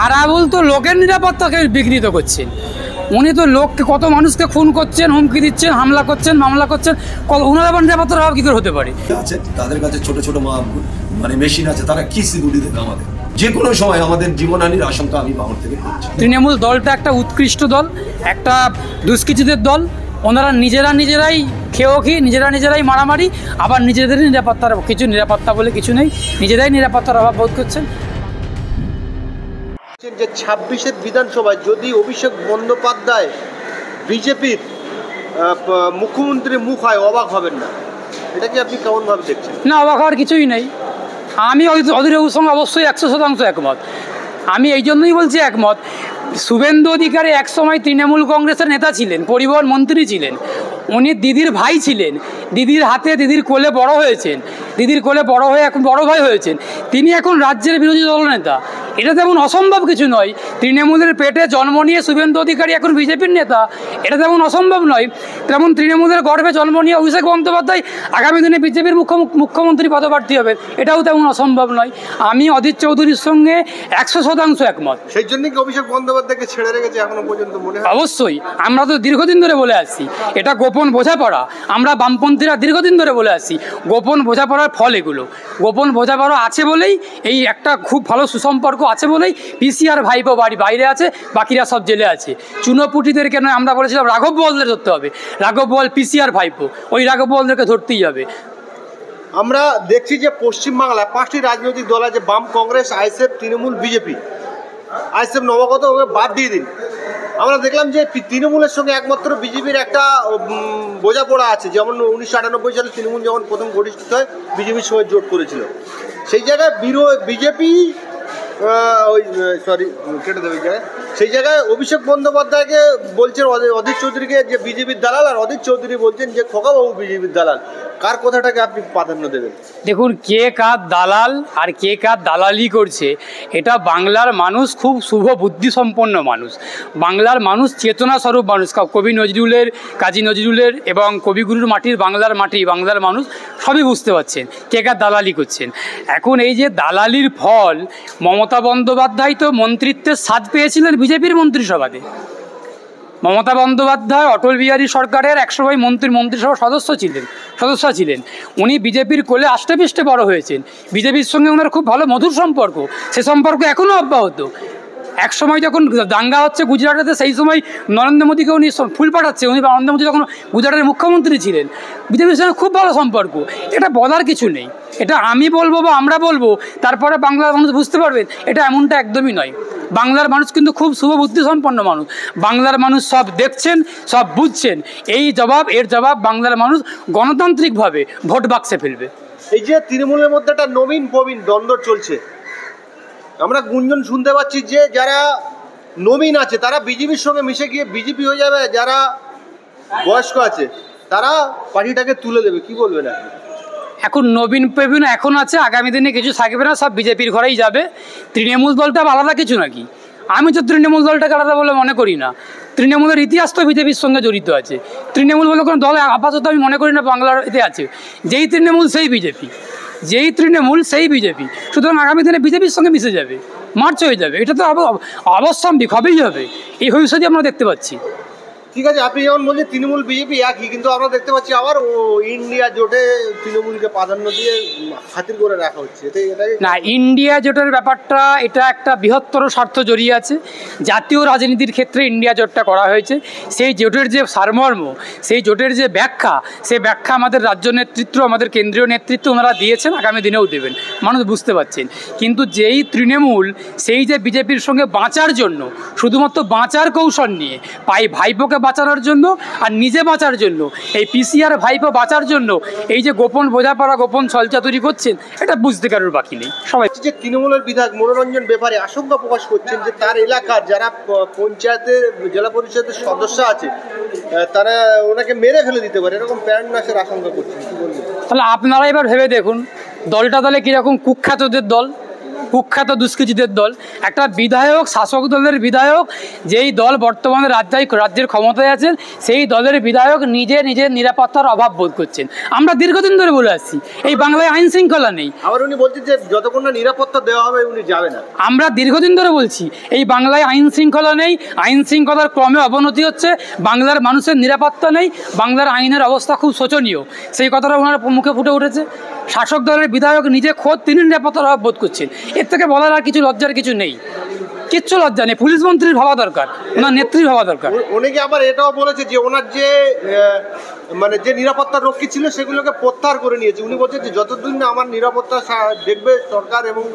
আরাবুল তো লোকের নিরাপত্তাকে বিঘ্নিত করছেন। উনি তো লোককে কত মানুষকে খুন করছেন, হুমকি দিচ্ছেন, হামলা করছেন, মামলা করছেন। ওনার আবার নিরাপত্তার অভাব কী করে হতে পারে? আছে তাদের কাছে ছোট ছোট মানে মেশিন আছে, তারা কি সিকিউরিটি দেবে আমাদের? যে কোনো সময় আমাদের জীবনহানির আশঙ্কা আমি বাংলা থেকে করছি। তৃণমূল দলটা একটা উৎকৃষ্ট দল, একটা দুষ্কৃতীদের দল। ওনারা নিজেরাই খেয়ে নিজেরাই মারামারি, আবার নিজেদের নিরাপত্তা বলে কিছু নেই, নিজেরাই নিরাপত্তার অভাব বোধ করছেন। যে 26-এর বিধানসভায় যদি অভিষেক বন্দ্যোপাধ্যায় বিজেপির মুখ্যমন্ত্রীর মুখ হয়, অবাক হবেন না? এটা কি আপনি কেমনভাবে দেখছেন? না, অবাক হওয়ার কিছুই নেই। আমি অধীরবাবুর সঙ্গে অবশ্যই 100% একমত। আমি এই জন্যই বলছি একমত, শুভেন্দু অধিকারী একসময় তৃণমূল কংগ্রেসের নেতা ছিলেন, পরিবহন মন্ত্রী ছিলেন, উনি দিদির ভাই ছিলেন, দিদির হাতে দিদির কোলে বড় হয়েছেন, দিদির কোলে বড় হয়ে এখন বড় ভাই হয়েছেন। তিনি এখন রাজ্যের বিরোধী দলনেতা। এটা তেমন অসম্ভব কিছু নয়। তৃণমূলের পেটে জন্ম নিয়ে শুভেন্দু অধিকারী এখন বিজেপির নেতা, এটা তেমন অসম্ভব নয়। তেমন তৃণমূলের গর্ভে জন্ম নিয়ে অভিষেক বন্দ্যোপাধ্যায় আগামী দিনে বিজেপির মুখ্যমন্ত্রী পদপ্রার্থী হবে, এটাও তেমন অসম্ভব নয়। আমি অধীর চৌধুরীর সঙ্গে 100% একমত। সেই জন্য কি অভিষেক বন্দ্যোপাধ্যায়কে ছেড়ে রেখেছে এখনো পর্যন্ত মনে হয়? অবশ্যই, আমরা তো দীর্ঘদিন ধরে বলে আসছি এটা গোপন বোঝাপড়া। আমরা বামপন্থীরা দীর্ঘদিন ধরে বলে আসছি গোপন বোঝাপড়ার ফল এগুলো। গোপন বোঝাপড়া আছে বলেই, এই একটা খুব ভালো সুসম্পর্ক আছে বলেই পিসিআর ভাইপো বাইরে আছে, বাকিরা সব জেলে আছে। চুনোপুটিদের কেন আমরা বলেছিলাম রাঘব বোয়ালদের ধরতে হবে, রাঘব বোয়াল পিসিআর ভাইপো, ওই রাঘব বোয়ালদেরকে ধরতেই হবে। আমরা দেখছি যে পশ্চিমবাংলায় 5টি রাজনৈতিক দল আছে, বাম, Congress, ISF, Trinamool, BJP. ISF নবাগত বাদ দিয়ে দিন। আমরা দেখলাম যে তৃণমূলের সঙ্গে একমাত্র বিজেপির একটা বোঝাপড়া আছে। যেমন 1998 সালে তৃণমূল যখন প্রথম গঠিত হয়, বিজেপির সঙ্গে জোট করেছিল। সেই জায়গায় বিজেপি সেই জায়গায় অভিষেক বন্দ্যোপাধ্যায়কে বলছেন অধীর চৌধুরীকে যে বিজেপির দালাল, আর অধীর চৌধুরী বলছেন যে খোকাবাবু বিজেপির দালাল। কার কথাটাকে আপনি প্রাধান্য দেবেন? দেখুন, কে কার দালাল আর কে কার দালালি করছে, এটা বাংলার মানুষ খুব শুভ বুদ্ধিসম্পন্ন মানুষ, বাংলার মানুষ চেতনা স্বরূপ মানুষ। কবি নজরুলের, কাজী নজরুলের এবং কবিগুরুর মাটির বাংলার মাটি, বাংলার মানুষ সবই বুঝতে পারছেন কে কার দালালি করছেন। এখন এই যে দালালির ফল, মমতা বন্দ্যোপাধ্যায় তো মন্ত্রিত্বের স্বাদ পেয়েছিলেন বিজেপির মন্ত্রিসভাতে। মমতা বন্দ্যোপাধ্যায় অটল বিহারী সরকারের 100 মন্ত্রিসভার সদস্য ছিলেন। উনি বিজেপির কোলে আষ্টেপৃষ্টে বড় হয়েছেন। বিজেপির সঙ্গে ওনার খুব ভালো মধুর সম্পর্ক, সে সম্পর্ক এখনও অব্যাহত। এক সময় যখন দাঙ্গা হচ্ছে গুজরাটেতে, সেই সময় নরেন্দ্র মোদীকে উনি ফুল পাঠাচ্ছে। নরেন্দ্র মোদী তখন গুজরাটের মুখ্যমন্ত্রী ছিলেন। বিজেপির সঙ্গে খুব ভালো সম্পর্ক, এটা বলার কিছু নেই। এটা আমি বলবো বা আমরা বলবো, তারপরে বাংলার মানুষ বুঝতে পারবেন, এটা এমনটা একদমই নয়। বাংলার মানুষ কিন্তু খুব শুভ বুদ্ধিসম্পন্ন মানুষ। বাংলার মানুষ সব দেখছেন, সব বুঝছেন। এর জবাব বাংলার মানুষ গণতান্ত্রিকভাবে ভোট বাক্সে ফেলবে। এই যে তৃণমূলের মধ্যে একটা নবীন প্রবীণ দ্বন্দ্ব চলছে, আমরা গুঞ্জন শুনতে পাচ্ছি যে যারা নবীন আছে তারা বিজেপির সঙ্গে মিশে গিয়ে বিজেপি হয়ে যাবে, যারা বয়স্ক আছে তারা পার্টিটাকে তুলে দেবে। কি বলবেন আপনি? এখন নবীন প্রবীণ এখন আছে, আগামী দিনে কিছু থাকবে না, সব বিজেপির ঘরেই যাবে। তৃণমূল দলটা আলাদা কিছু নাকি? আমি তো তৃণমূল দলটাকে আলাদা বলে মনে করি না। তৃণমূলের ইতিহাস তো বিজেপির সঙ্গে জড়িত আছে। তৃণমূল বলে কোনো দল আপাতত আমি মনে করি না বাংলার এতে আছে। যেই তৃণমূল সেই বিজেপি, যেই তৃণমূল সেই বিজেপি। সুতরাং আগামী দিনে বিজেপির সঙ্গে মিশে যাবে, মার্চ হয়ে যাবে। এটা তো অবশ্যম্ভাবী হবেই হবে, এই ভবিষ্যতে আমরা দেখতে পাচ্ছি। ঠিক আছে, আপনি যেমন বলছেন তৃণমূল বিজেপি একই, কিন্তু আমরা দেখতে পাচ্ছি আবার ইন্ডিয়া জোটে তৃণমূলকে প্রাধান্য দিয়ে খাতির করে রাখা হচ্ছে। না, ইন্ডিয়া জোটের ব্যাপারটা এটা একটা বৃহত্তর স্বার্থ জড়িয়ে আছে। জাতীয় রাজনীতির ক্ষেত্রে ইন্ডিয়া জোটটা করা হয়েছে। সেই জোটের যে সারমর্ম, সেই জোটের যে ব্যাখ্যা, সেই ব্যাখ্যা আমাদের রাজ্য নেতৃত্ব, আমাদের কেন্দ্রীয় নেতৃত্ব ওনারা দিয়েছেন, আগামী দিনেও দেবেন, মানুষ বুঝতে পারছেন। কিন্তু যেই তৃণমূল সেই যে বিজেপির সঙ্গে বাঁচার জন্য, শুধুমাত্র বাঁচার কৌশল নিয়ে, ভাইপোকে বাঁচানোর জন্য আর নিজে বাঁচার জন্য, এই পিসিআর ভাইপো বাঁচার জন্য এই যে গোপন বোঝাপড়া, গোপন ছলচাতুরি করছেন, এটা বুঝতে কারোর বাকি নেই। সবাই যে তৃণমূলের বিধায়ক মনোরঞ্জন ব্যাপারে আশঙ্কা প্রকাশ করছেন যে তার এলাকার যারা পঞ্চায়েতের, জেলা পরিষদের সদস্য আছে, তারা ওনাকে মেরে ফেলে দিতে পারে, এরকম প্রাণনাশের আশঙ্কা করছেন। কি বলবেন? তাহলে আপনারা এবার ভেবে দেখুন, দলটা তাহলে কীরকম কুখ্যাতদের দল। কুখ্যাত দুষ্কৃতীদের দল, একটা বিধায়ক, শাসক দলের বিধায়ক, যেই দল বর্তমানে রাজ্যের ক্ষমতায় আছেন, সেই দলের বিধায়ক নিজের নিরাপত্তার অভাব বোধ করছেন। আমরা দীর্ঘদিন ধরে বলে আসছি এই বাংলায় আইন শৃঙ্খলা নেই। আবার উনি বলছেন যে যতক্ষণ না নিরাপত্তা দেওয়া হবে উনি যাবে না। আমরা দীর্ঘদিন ধরে বলছি এই বাংলায় আইন শৃঙ্খলা নেই, আইন শৃঙ্খলার ক্রমে অবনতি হচ্ছে, বাংলার মানুষের নিরাপত্তা নেই, বাংলার আইনের অবস্থা খুব শোচনীয়। সেই কথাটা ওনার মুখে ফুটে উঠেছে। শাসক দলের বিধায়ক নিজে খোদ তিনি নিরাপত্তার অভাব বোধ করছেন। এর থেকে বলার আর কিছু লজ্জার কিছু নেই, কিচ্ছু লজ্জা নেই। পুলিশ মন্ত্রীর ভাবা দরকার, ওনার নেত্রীর ভাবা দরকার। অনেকে আবার এটাও বলেছে যে ওনার যে মানে যে নিরাপত্তা রক্ষী ছিল সেগুলোকে প্রত্যাহার করে নিয়েছে। উনি বলছেন যে যতদিন না আমার নিরাপত্তা দেখবে সরকার এবং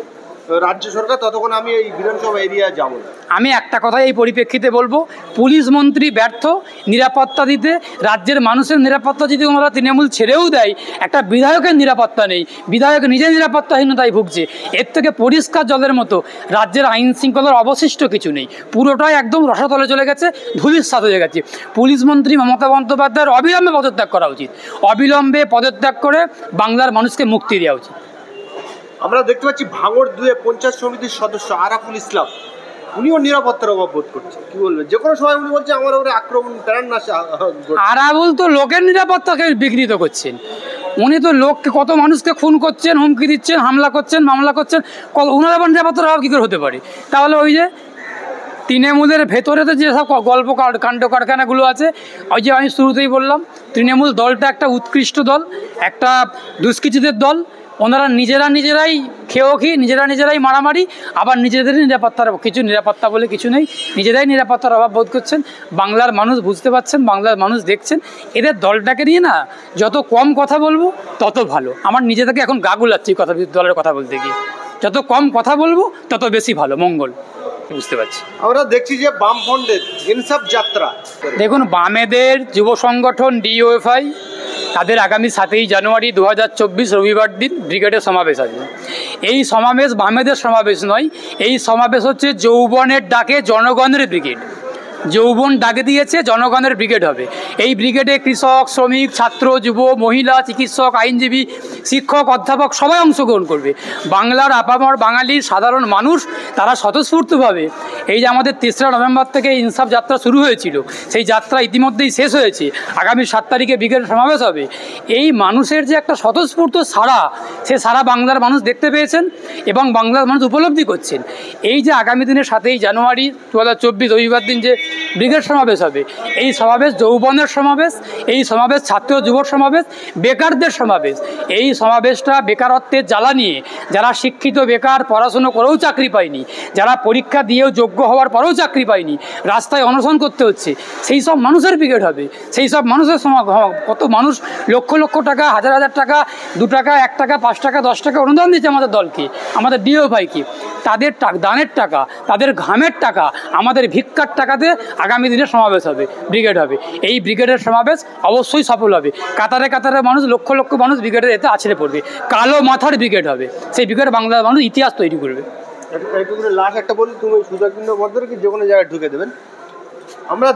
রাজ্য সরকার ততক্ষণ আমি এই বিধানসভা এরিয়ায় যাব না। আমি একটা কথাই এই পরিপ্রেক্ষিতে বলবো, পুলিশ মন্ত্রী ব্যর্থ নিরাপত্তা দিতে। রাজ্যের মানুষের নিরাপত্তা যদি ওনারা তৃণমূল ছেড়েও দেয়, একটা বিধায়কের নিরাপত্তা নেই, বিধায়ক নিজে নিরাপত্তাহীনতায় ভুগছে। এর থেকে পরিষ্কার জলের মতো রাজ্যের আইন শৃঙ্খলার অবশিষ্ট কিছু নেই, পুরোটাই একদম রসাতলে চলে গেছে, ধূলিসাৎ হয়ে গেছে। পুলিশ মন্ত্রী মমতা বন্দ্যোপাধ্যায়ের অবিলম্বে পদত্যাগ করা উচিত, অবিলম্বে পদত্যাগ করে বাংলার মানুষকে মুক্তি দেওয়া উচিত। আমরা দেখতে পাচ্ছি ভাঙড় 2 পঞ্চায়েত সমিতির সদস্য আরাফুল ইসলাম, উনিও নিরাপত্তার অভাব বোধ করছে। কি বলবেন? যে কোনো সময় উনি বলছে আমার ওপরে আক্রমণ প্রাণ নাশ। আরাবুল তো লোকের নিরাপত্তাকে বিঘ্নিত করছেন। উনি তো লোককে, কত মানুষকে খুন করছেন, হুমকি দিচ্ছেন, হামলা করছেন, মামলা করছেন। ওনার আবার নিরাপত্তার অভাব কী করে হতে পারে? তাহলে ওই যে তৃণমূলের ভেতরে তো যেসব গল্প কাণ্ড কারখানাগুলো আছে, ওই যে আমি শুরুতেই বললাম, তৃণমূল দলটা একটা উৎকৃষ্ট দল, একটা দুষ্কৃতীদের দল। ওনারা নিজেরাই নিজেরাই মারামারি, আবার নিজেদের নিরাপত্তা বলে কিছু নেই, নিজেরাই নিরাপত্তার অভাব বোধ করছেন। বাংলার মানুষ বুঝতে পারছেন, বাংলার মানুষ দেখছেন। এদের দলটাকে নিয়ে না যত কম কথা বলবো তত ভালো। আমার নিজে থেকে এখন গা গুলাচ্ছে দলের কথা বলতে গিয়ে। যত কম কথা বলবো তত বেশি ভালো, মঙ্গল। বুঝতে পারছি। আমরা দেখছি যে বামফ্রন্টের ইনসাফ যাত্রা, দেখুন, বামেদের যুব সংগঠন ডিওএফআই, তাদের আগামী 7ই জানুয়ারি 2024 রবিবার দিন ব্রিগেডের সমাবেশ আছে। এই সমাবেশ বামেদের সমাবেশ নয়, এই সমাবেশ হচ্ছে যৌবনের ডাকে জনগণের ব্রিগেড। যৌবন ডাকে দিয়েছে, জনগণের ব্রিগেড হবে। এই ব্রিগেডে কৃষক, শ্রমিক, ছাত্র, যুব, মহিলা, চিকিৎসক, আইনজীবী, শিক্ষক, অধ্যাপক সবাই অংশগ্রহণ করবে। বাংলার আপামর বাঙালির সাধারণ মানুষ তারা স্বতঃস্ফূর্তভাবে, এই যে আমাদের 3রা নভেম্বর থেকে ইনসাফ যাত্রা শুরু হয়েছিল, সেই যাত্রা ইতিমধ্যেই শেষ হয়েছে। আগামী 7 তারিখে ব্রিগেডের সমাবেশ হবে। এই মানুষের যে একটা স্বতঃস্ফূর্ত সাড়া, সে সারা বাংলার মানুষ দেখতে পেয়েছেন এবং বাংলার মানুষ উপলব্ধি করছেন। এই যে আগামী দিনে 7ই জানুয়ারি 2024 রবিবার দিন যে ব্রিগেড সমাবেশ হবে, এই সমাবেশ যৌবনের সমাবেশ, এই সমাবেশ ছাত্র যুবর সমাবেশ, বেকারদের সমাবেশ। এই সমাবেশটা বেকারত্বের জ্বালা নিয়ে, যারা শিক্ষিত বেকার, পড়াশুনো করেও চাকরি পায়নি, যারা পরীক্ষা দিয়েও যোগ্য হওয়ার পরেও চাকরি পায়নি, রাস্তায় অনশন করতে হচ্ছে, সেই সব মানুষের ব্রিগেড হবে। সেই সব মানুষের কত মানুষ লক্ষ লক্ষ টাকা, হাজার হাজার টাকা, 2 টাকা, 1 টাকা, 5 টাকা, 10 টাকা অনুদান দিচ্ছে আমাদের দলকে, আমাদের ডিওএফআইকে। তাদের দানের টাকা, তাদের ঘামের টাকা, আমাদের ভিক্ষার টাকাতে আগামী দিনে সমাবেশ হবে, ব্রিগেড হবে। এই ব্রিগেডের সমাবেশ অবশ্যই সফল হবে। কাতারে কাতারে মানুষ, লক্ষ লক্ষ মানুষ ব্রিগেডের এতে আছড়ে পড়বে। কালো মাথার ব্রিগেড হবে, সেই ব্রিগেড বাংলার মানুষ ইতিহাস তৈরি করবে। লাস্ট একটা বলি, তুমি সুযোগ মধ্যে কি যে কোনো জায়গায় ঢুকে দেবেন। আমরা